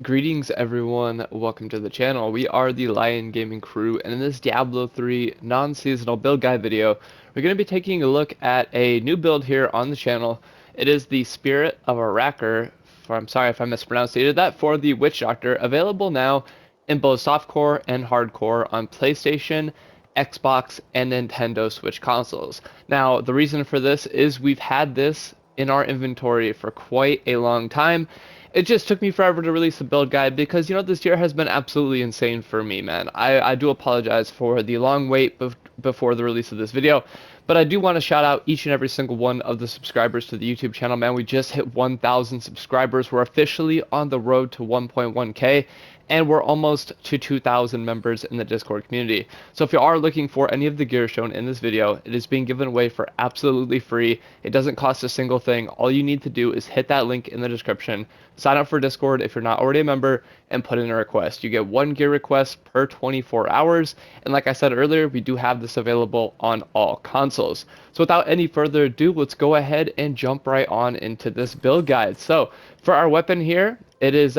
Greetings everyone, welcome to the channel. We are the Lion Gaming crew, and in this Diablo 3 non-seasonal build guide video, we're going to be taking a look at a new build here on the channel. It is the Spirit of Arachyr, I'm sorry if I mispronounced that, for the Witch Doctor, available now in both softcore and hardcore on PlayStation, Xbox, and Nintendo Switch consoles. Now, the reason for this is we've had this in our inventory for quite a long time. It just took me forever to release a build guide because, this year has been absolutely insane for me, man. I do apologize for the long wait before the release of this video, but I do want to shout out each and every single one of the subscribers to the YouTube channel, man. We just hit 1,000 subscribers. We're officially on the road to 1.1K, and we're almost to 2,000 members in the Discord community. So if you are looking for any of the gear shown in this video, it is being given away for absolutely free. It doesn't cost a single thing. All you need to do is hit that link in the description, sign up for Discord if you're not already a member, and put in a request. You get one gear request per 24 hours, and like I said earlier, we do have this available on all consoles. So without any further ado, let's go ahead and jump right on into this build guide. So for our weapon here, it is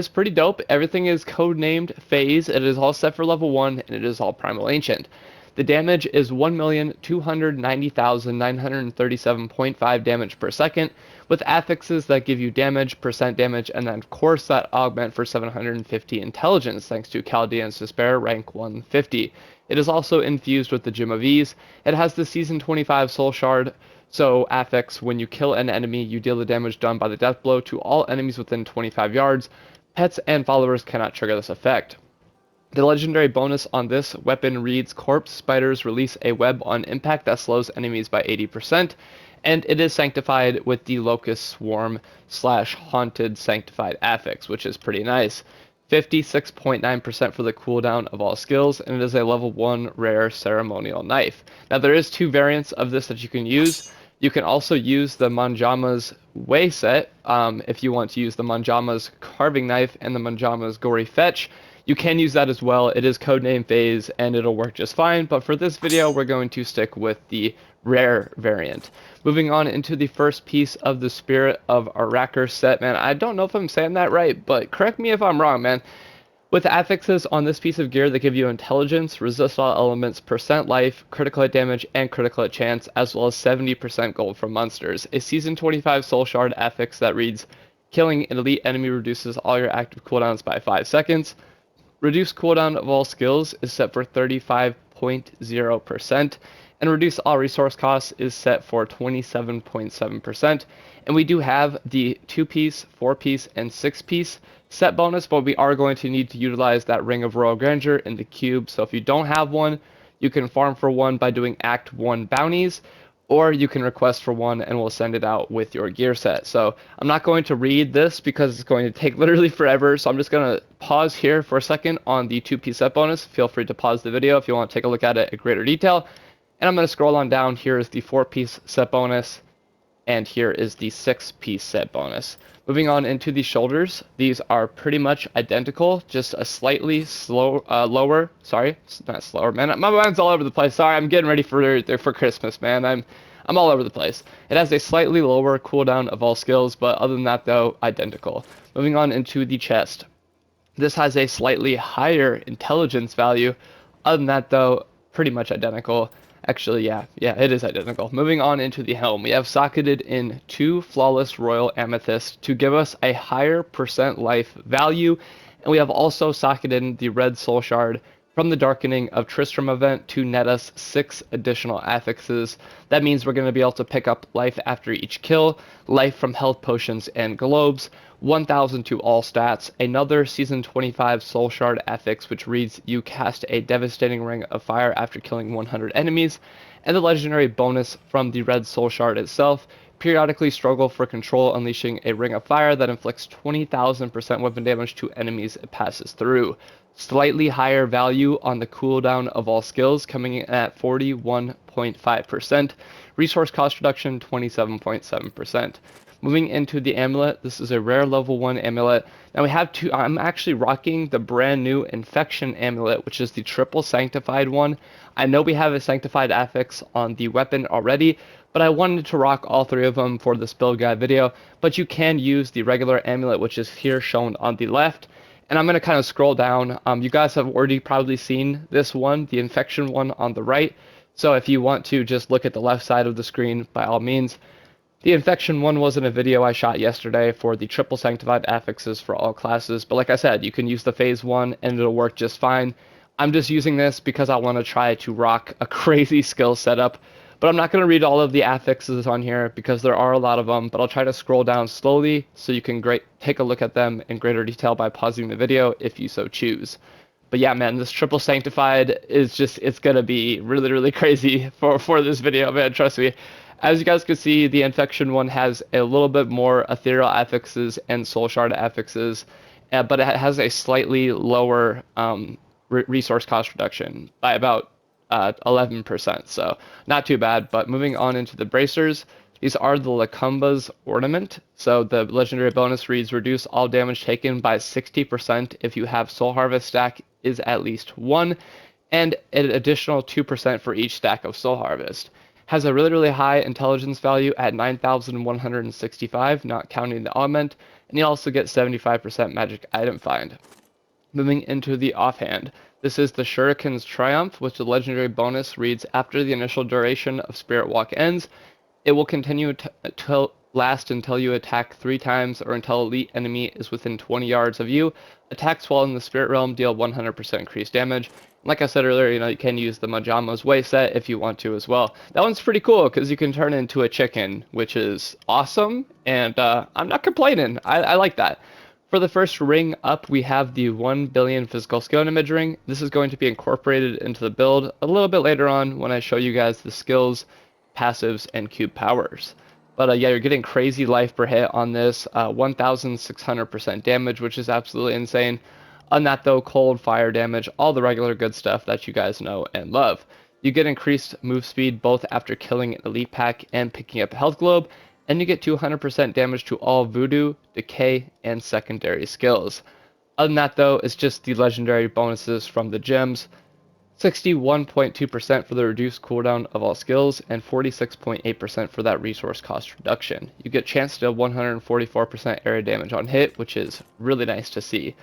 pretty dope. Everything is codenamed Faze. It is all set for level 1, and it is all Primal Ancient. The damage is 1,290,937.5 damage per second, with affixes that give you damage, percent damage, and then of course that augment for 750 intelligence thanks to Chaldean's Despair, rank 150. It is also infused with the Gem of Ease. It has the Season 25 Soul Shard. So, affix, when you kill an enemy, you deal the damage done by the death blow to all enemies within 25 yards. Pets and followers cannot trigger this effect. The legendary bonus on this weapon reads, Corpse Spiders release a web on impact that slows enemies by 80%, and it is sanctified with the Locust Swarm / Haunted Sanctified affix, which is pretty nice. 56.9% for the cooldown of all skills, and it is a level 1 rare ceremonial knife. Now there is two variants of this that you can use. You can also use the Manjama's Way set if you want to use the Manjama's Carving Knife and the Manjama's Gory Fetch. You can use that as well. It is codename Faze, and it'll work just fine, but for this video, we're going to stick with the rare variant. Moving on into the first piece of the Spirit of Arachyr set, man. I don't know if I'm saying that right, but correct me if I'm wrong, man. With affixes on this piece of gear that give you intelligence, resist all elements, percent life, critical hit damage, and critical hit chance, as well as 70% gold from monsters. A Season 25 Soul Shard affix that reads, killing an elite enemy reduces all your active cooldowns by 5 seconds. Reduced cooldown of all skills is set for 35.0%, and reduce all resource costs is set for 27.7%. And we do have the 2-piece, 4-piece, and 6-piece set bonus, but we are going to need to utilize that Ring of Royal Grandeur in the cube. So if you don't have one, you can farm for one by doing Act 1 bounties, or you can request for one and we'll send it out with your gear set. So I'm not going to read this because it's going to take literally forever, so I'm just going to pause here for a second on the 2-piece set bonus. Feel free to pause the video if you want to take a look at it in greater detail. And I'm going to scroll on down. Here is the 4-piece set bonus, and here is the 6-piece set bonus. Moving on into the shoulders, these are pretty much identical, just a slightly lower, sorry, it's not slower, man, my mind's all over the place, sorry, I'm getting ready for Christmas, man, I'm all over the place. It has a slightly lower cooldown of all skills, but other than that, though, identical. Moving on into the chest, this has a slightly higher intelligence value, other than that, though, pretty much identical. Actually, yeah, it is identical. Moving on into the helm, we have socketed in 2 flawless royal amethyst to give us a higher percent life value, and we have also socketed in the red soul shard from the Darkening of Tristram event to net us 6 additional affixes. That means we're going to be able to pick up life after each kill, life from health potions and globes, 1,000 to all stats, another Season 25 Soul Shard affix which reads, you cast a devastating ring of fire after killing 100 enemies, and the legendary bonus from the red Soul Shard itself, periodically struggle for control, unleashing a ring of fire that inflicts 20,000% weapon damage to enemies it passes through. Slightly higher value on the cooldown of all skills, coming in at 41.5%. Resource cost reduction, 27.7%. Moving into the amulet, this is a rare level 1 amulet. Now we have two, I'm actually rocking the brand new infection amulet, which is the triple sanctified one. I know we have a sanctified affix on the weapon already, but I wanted to rock all three of them for this build guide video. But you can use the regular amulet, which is here shown on the left. And I'm going to kind of scroll down. You guys have already probably seen this one, the infection one on the right. So if you want to just look at the left side of the screen, by all means. The infection one was in a video I shot yesterday for the triple sanctified affixes for all classes, but like I said, you can use the Faze one and it'll work just fine. I'm just using this because I want to try to rock a crazy skill setup, but I'm not going to read all of the affixes on here because there are a lot of them, but I'll try to scroll down slowly so you can take a look at them in greater detail by pausing the video if you so choose. But yeah, man, this triple sanctified is just, it's going to be really, really crazy for this video, man, trust me. As you guys can see, the infection one has a little bit more ethereal affixes and soul shard affixes, but it has a slightly lower resource cost reduction by about 11%, so not too bad. But moving on into the bracers, these are the Lacumba's Ornament. So the legendary bonus reads reduce all damage taken by 60% if you have Soul Harvest stack is at least 1, and an additional 2% for each stack of Soul Harvest. Has a really, really high intelligence value at 9,165, not counting the augment, and you also get 75% magic item find. Moving into the offhand, this is the Shuriken's Triumph, which the legendary bonus reads after the initial duration of Spirit Walk ends, it will continue to last until you attack 3 times or until elite enemy is within 20 yards of you. Attacks while in the Spirit Realm deal 100% increased damage. Like I said earlier, you can use the Majama's Way set if you want to as well. That one's pretty cool because you can turn into a chicken, which is awesome, and I'm not complaining. I like that. For the first ring up, we have the 1 billion physical skill image ring. This is going to be incorporated into the build a little bit later on when I show you guys the skills, passives, and cube powers. But yeah, you're getting crazy life per hit on this, 1,600% damage, which is absolutely insane. On that though, cold, fire damage, all the regular good stuff that you guys know and love. You get increased move speed both after killing an elite pack and picking up a health globe, and you get 200% damage to all voodoo, decay, and secondary skills. Other than that though, it's just the legendary bonuses from the gems. 61.2% for the reduced cooldown of all skills, and 46.8% for that resource cost reduction. You get chance to 144% area damage on hit, which is really nice to see.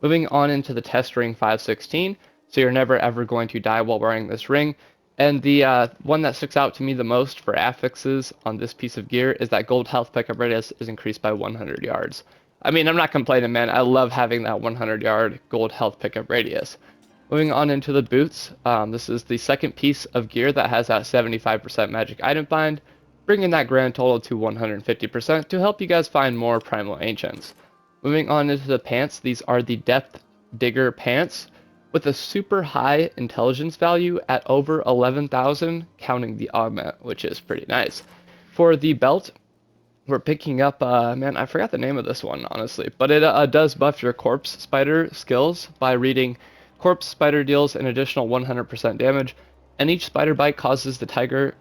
Moving on into the test ring 516, so you're never ever going to die while wearing this ring. And the one that sticks out to me the most for affixes on this piece of gear is that gold health pickup radius is increased by 100 yards. I mean, I'm not complaining, man. I love having that 100 yard gold health pickup radius. Moving on into the boots, this is the second piece of gear that has that 75% magic item find, bringing that grand total to 150% to help you guys find more primal ancients. Moving on into the pants, these are the Depth Digger pants with a super high intelligence value at over 11,000, counting the augment, which is pretty nice. For the belt, we're picking up, man, I forgot the name of this one, honestly, but it does buff your Corpse Spider skills by reading Corpse Spider deals an additional 100% damage, and each spider bite causes the target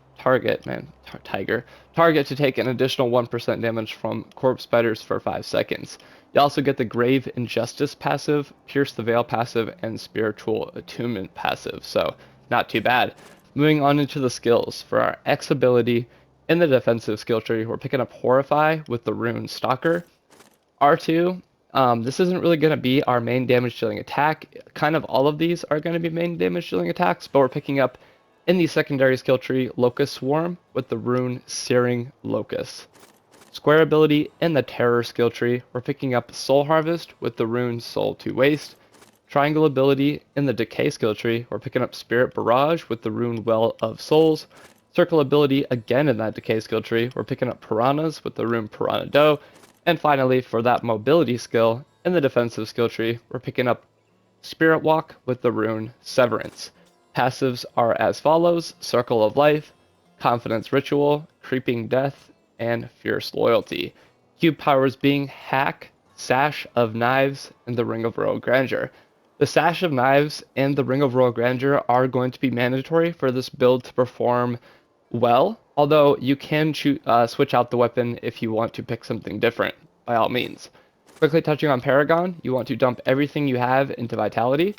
to take an additional 1% damage from Corpse Spiders for 5 seconds. You also get the Grave Injustice passive, Pierce the Veil passive, and Spiritual Attunement passive, so not too bad. Moving on into the skills. For our X ability, in the defensive skill tree, we're picking up Horrify with the rune Stalker. R2, this isn't really going to be our main damage dealing attack. Kind of all of these are going to be main damage dealing attacks, but we're picking up in the secondary skill tree Locust Swarm with the rune Searing Locust. Square ability in the Terror skill tree, we're picking up Soul Harvest with the rune Soul to Waste. Triangle ability in the Decay skill tree, we're picking up Spirit Barrage with the rune Well of Souls. Circle ability again in that Decay skill tree, we're picking up Piranhas with the rune Piranha Do. And finally, for that mobility skill in the defensive skill tree, we're picking up Spirit Walk with the rune Severance. Passives are as follows: Circle of Life, Confidence Ritual, Creeping Death, and Fierce Loyalty. Cube powers being Hack, Sash of Knives, and the Ring of Royal Grandeur. The Sash of Knives and the Ring of Royal Grandeur are going to be mandatory for this build to perform well, although you can switch out the weapon if you want to pick something different, by all means. Quickly touching on Paragon, you want to dump everything you have into Vitality.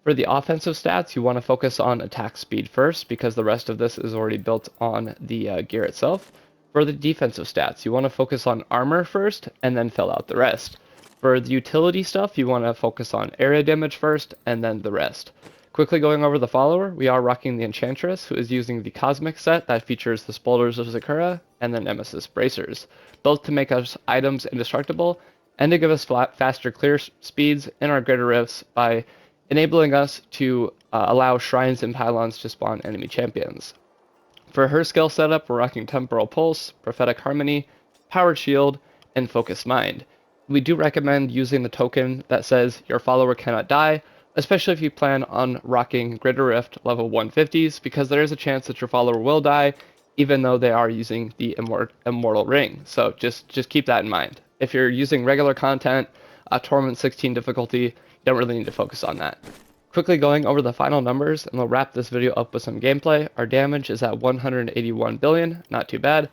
For the offensive stats, you want to focus on attack speed first, because the rest of this is already built on the gear itself. For the defensive stats, you want to focus on armor first, and then fill out the rest. For the utility stuff, you want to focus on area damage first, and then the rest. Quickly going over the follower, we are rocking the Enchantress, who is using the Cosmic set that features the Spoilers of Sakura, and the Nemesis Bracers, both to make us items indestructible, and to give us faster clear speeds in our greater rifts by enabling us to allow shrines and pylons to spawn enemy champions. For her skill setup, we're rocking Temporal Pulse, Prophetic Harmony, Powered Shield, and Focused Mind. We do recommend using the token that says your follower cannot die, especially if you plan on rocking Greater Rift level 150s, because there is a chance that your follower will die, even though they are using the Immortal Ring. So just keep that in mind. If you're using regular content, Torment 16 difficulty, you don't really need to focus on that. Quickly going over the final numbers, and we'll wrap this video up with some gameplay. Our damage is at 181 billion, not too bad.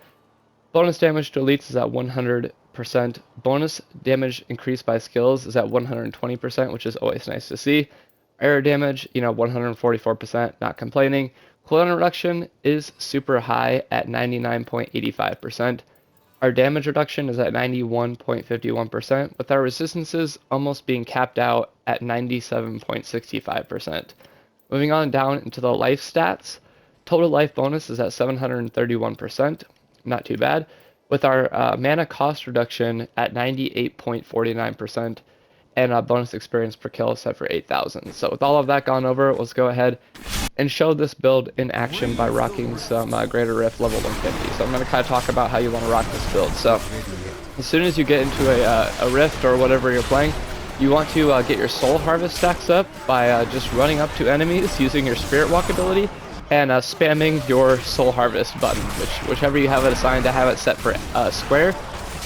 Bonus damage to elites is at 100%. Bonus damage increased by skills is at 120%, which is always nice to see. Air damage, 144%, not complaining. Cooldown reduction is super high at 99.85%. Our damage reduction is at 91.51%, with our resistances almost being capped out at 97.65%. Moving on down into the life stats, total life bonus is at 731%, not too bad, with our mana cost reduction at 98.49%, and bonus experience per kill set for 8,000. So with all of that gone over, let's go ahead and show this build in action by rocking some Greater Rift level 150. So I'm going to kind of talk about how you want to rock this build. So as soon as you get into a Rift or whatever you're playing, you want to get your Soul Harvest stacks up by just running up to enemies using your Spirit Walk ability and spamming your Soul Harvest button, whichever you have it assigned. To have it set for square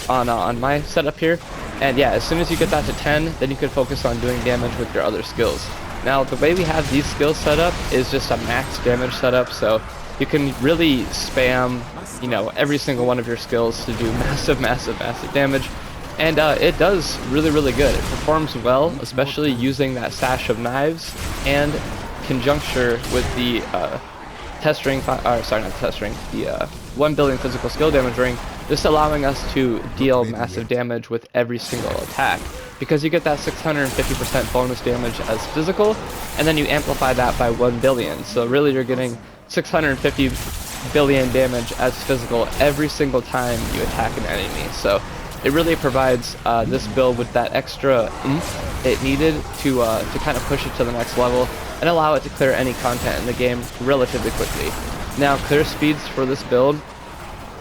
on my setup here. And yeah, as soon as you get that to 10, then you can focus on doing damage with your other skills. Now, the way we have these skills set up is just a max damage setup, so you can really spam, every single one of your skills to do massive damage. And it does really good. It performs well, especially using that Sash of Knives and conjuncture with the the 1 billion physical skill damage ring, just allowing us to deal massive damage with every single attack, because you get that 650% bonus damage as physical, and then you amplify that by 1 billion. So really you're getting 650 billion damage as physical every single time you attack an enemy. So it really provides this build with that extra oomph it needed to kind of push it to the next level and allow it to clear any content in the game relatively quickly. Now, clear speeds for this build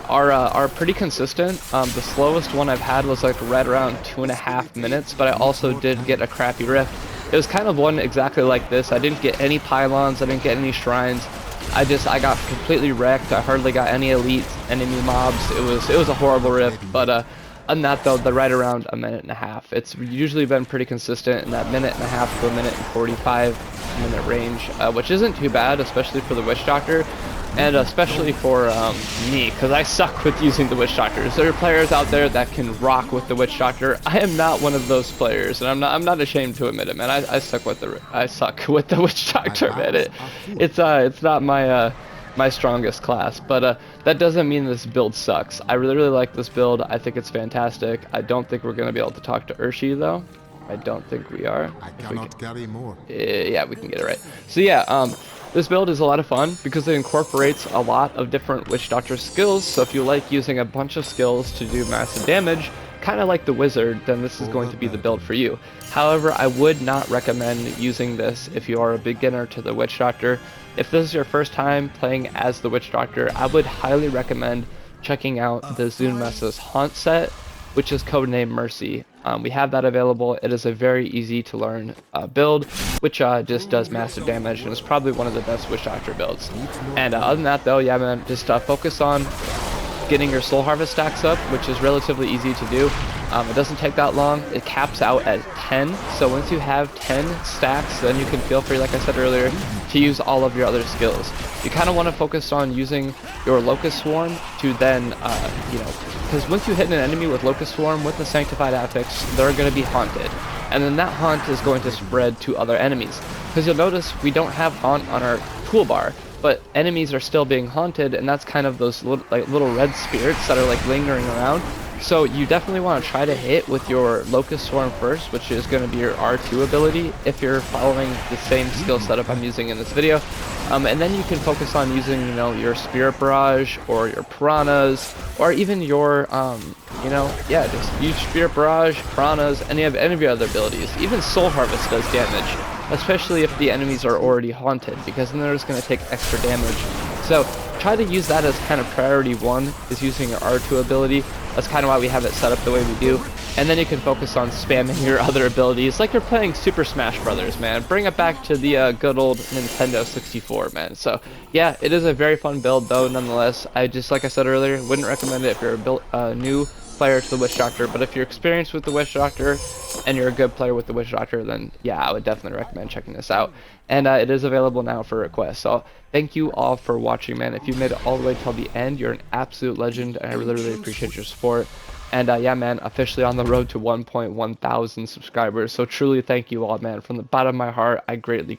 are pretty consistent. The slowest one I've had was like right around 2.5 minutes, but I also did get a crappy rift. It was kind of one exactly like this. I didn't get any pylons, I didn't get any shrines. I got completely wrecked. I hardly got any elite enemy mobs. It was a horrible rift, but other than that though, they're right around 1.5 minutes. It's usually been pretty consistent in that 1.5 minutes to 1.45 minute range, which isn't too bad, especially for the Witch Doctor. And especially for me, because I suck with using the Witch Doctors. There are players out there that can rock with the Witch Doctor. I am not one of those players, and I'm not ashamed to admit it, man. I suck with the Witch Doctor, man. It's not my strongest class, but that doesn't mean this build sucks. I really like this build. I think it's fantastic. I don't think we're gonna be able to talk to Arachyr though. I don't think we are. I cannot carry more. Yeah, we can get it right. So yeah, this build is a lot of fun because it incorporates a lot of different Witch Doctor skills. So if you like using a bunch of skills to do massive damage, kind of like the Wizard, then this is going to be the build for you. However, I would not recommend using this if you are a beginner to the Witch Doctor. If this is your first time playing as the Witch Doctor, I would highly recommend checking out the Zunmessa's Haunt set, which is codenamed Mercy. We have that available. It is a very easy to learn build, which just does massive damage, and is probably one of the best Witch Doctor builds. And other than that though, yeah man, just focus on getting your Soul Harvest stacks up, which is relatively easy to do. It doesn't take that long. It caps out at 10, so once you have 10 stacks, then you can feel free, like I said earlier, to use all of your other skills. You kind of want to focus on using your Locust Swarm to then, you know, because once you hit an enemy with Locust Swarm with the Sanctified Affix, they're going to be haunted. And then that haunt is going to spread to other enemies. Because you'll notice we don't have haunt on our toolbar, but enemies are still being haunted, and that's kind of those little red spirits that are like lingering around. So you definitely want to try to hit with your Locust Swarm first, which is going to be your R2 ability if you're following the same skill setup I'm using in this video. And then you can focus on using, you know, your Spirit Barrage or your Piranhas, or even your, you know, yeah, just use Spirit Barrage, Piranhas, any of your other abilities. Even Soul Harvest does damage, especially if the enemies are already haunted, because then they're just going to take extra damage. So try to use that as kind of priority one, is using your R2 ability. That's kind of why we have it set up the way we do. And then you can focus on spamming your other abilities, like you're playing Super Smash Brothers, man. Bring it back to the good old Nintendo 64, man. So yeah, it is a very fun build, though, nonetheless. I just, like I said earlier, wouldn't recommend it if you're a new player to the Witch Doctor, but if you're experienced with the Witch Doctor and you're a good player with the Witch Doctor, then yeah, I would definitely recommend checking this out. And it is available now for request. So thank you all for watching, man. If you made it all the way till the end, you're an absolute legend, and I really appreciate your support. And yeah, man, officially on the road to 1.1 thousand subscribers. So truly thank you all, man. From the bottom of my heart, I greatly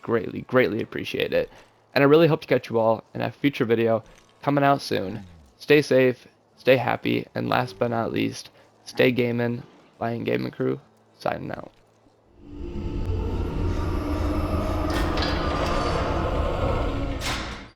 appreciate it. And I really hope to catch you all in a future video coming out soon. Stay safe, stay happy, and last but not least, stay gaming. Lion Gaming Crew, signing out.